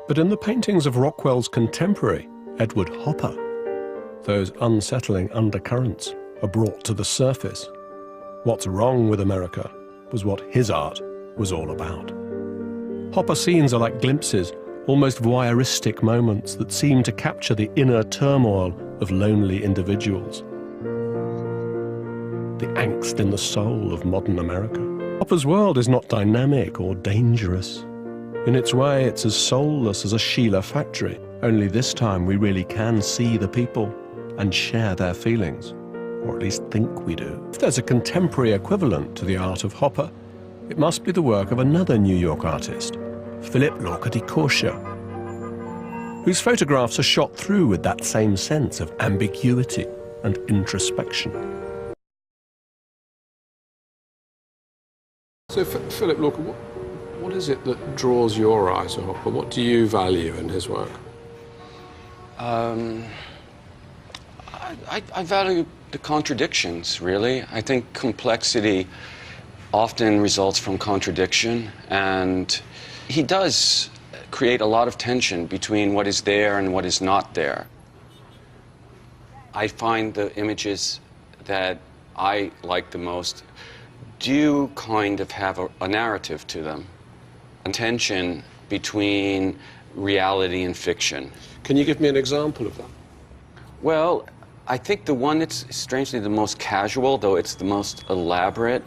But in the paintings of Rockwell's contemporary, Edward Hopper, those unsettling undercurrents are brought to the surface. What's wrong with America was what his art was all about. Hopper scenes are like glimpses, almost voyeuristic moments that seem to capture the inner turmoil of lonely individuals. The angst in the soul of modern America. Hopper's world is not dynamic or dangerous. In its way, it's as soulless as a Sheila factory. Only this time we really can see the people and share their feelings, or at least think we do. If there's a contemporary equivalent to the art of Hopper, it must be the work of another New York artist, Philip Lorca Dicorcia, whose photographs are shot through with that same sense of ambiguity and introspection. So, Philip Lorca, what is it that draws your eye to Hopper? What do you value in his work? I value the contradictions, really. I think complexity often results from contradiction, and he does create a lot of tension between what is there and what is not there. I find the images that I like the most do kind of have a narrative to them, a tension between reality and fiction. Can you give me an example of that? Well, I think the one that's strangely the most casual, though it's the most elaborate,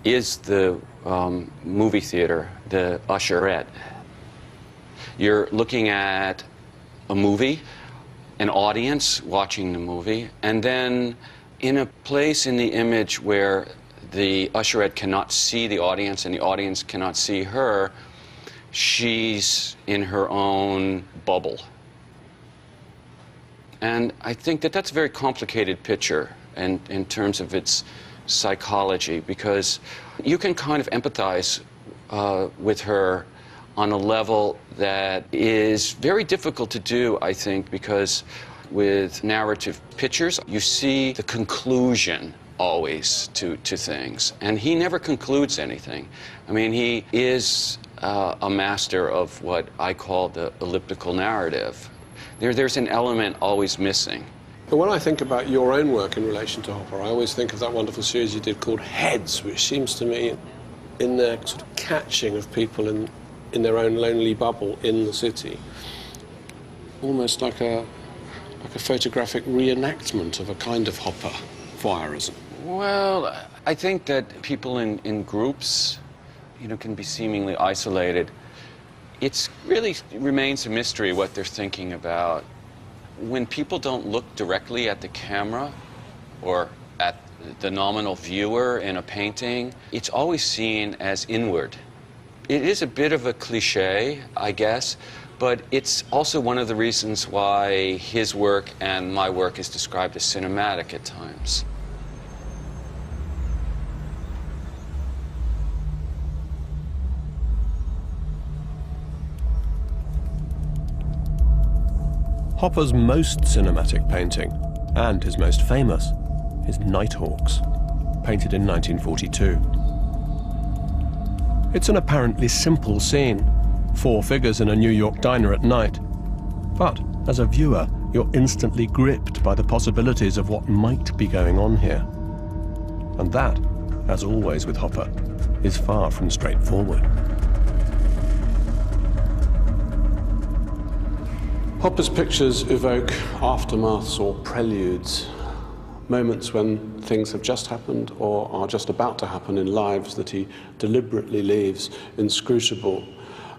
is the movie theater, the usherette. You're looking at a movie, an audience watching the movie, and then in a place in the image where the usherette cannot see the audience and the audience cannot see her, she's in her own bubble. And I think that that's a very complicated picture in terms of its psychology, because you can kind of empathize with her on a level that is very difficult to do, I think, because with narrative pictures, you see the conclusion always to things. And he never concludes anything. I mean, he is a master of what I call the elliptical narrative. There's an element always missing. But when I think about your own work in relation to Hopper, I always think of that wonderful series you did called Heads, which seems to me, in their sort of catching of people in their own lonely bubble in the city, almost like a photographic reenactment of a kind of Hopper voyeurism. Well, I think that people in groups, you know, can be seemingly isolated. It really remains a mystery what they're thinking about. When people don't look directly at the camera or at the nominal viewer in a painting, it's always seen as inward. It is a bit of a cliche, I guess, but it's also one of the reasons why his work and my work is described as cinematic at times. Hopper's most cinematic painting, and his most famous, is Nighthawks, painted in 1942. It's an apparently simple scene, 4 figures in a New York diner at night. But as a viewer, you're instantly gripped by the possibilities of what might be going on here. And that, as always with Hopper, is far from straightforward. Hopper's pictures evoke aftermaths or preludes, moments when things have just happened or are just about to happen in lives that he deliberately leaves inscrutable.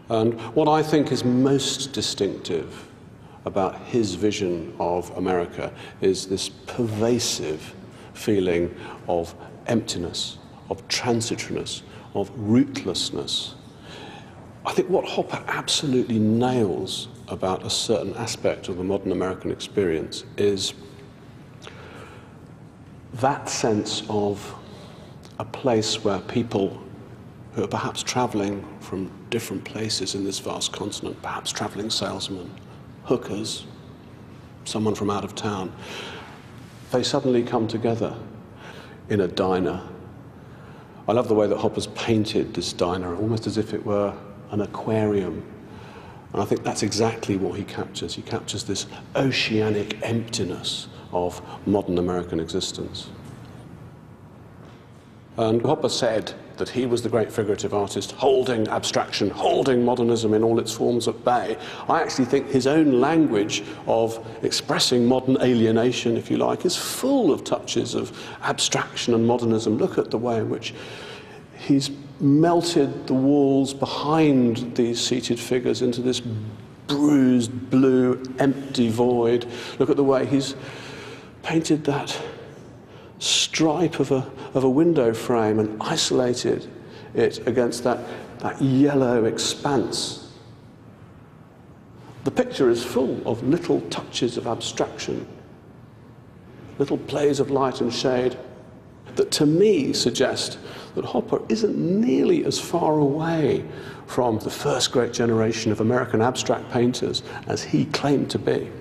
And what I think is most distinctive about his vision of America is this pervasive feeling of emptiness, of transitoriness, of rootlessness. I think what Hopper absolutely nails about a certain aspect of the modern American experience is that sense of a place where people who are perhaps traveling from different places in this vast continent, perhaps traveling salesmen, hookers, someone from out of town, they suddenly come together in a diner. I love the way that Hopper's painted this diner, almost as if it were an aquarium. And I think that's exactly what he captures. He captures this oceanic emptiness of modern American existence. And Hopper said that he was the great figurative artist holding abstraction, holding modernism in all its forms at bay. I actually think his own language of expressing modern alienation, if you like, is full of touches of abstraction and modernism. Look at the way in which he's melted the walls behind these seated figures into this bruised, blue, empty void. Look at the way he's painted that stripe of a window frame and isolated it against that yellow expanse. The picture is full of little touches of abstraction, little plays of light and shade that to me suggest that Hopper isn't nearly as far away from the first great generation of American abstract painters as he claimed to be.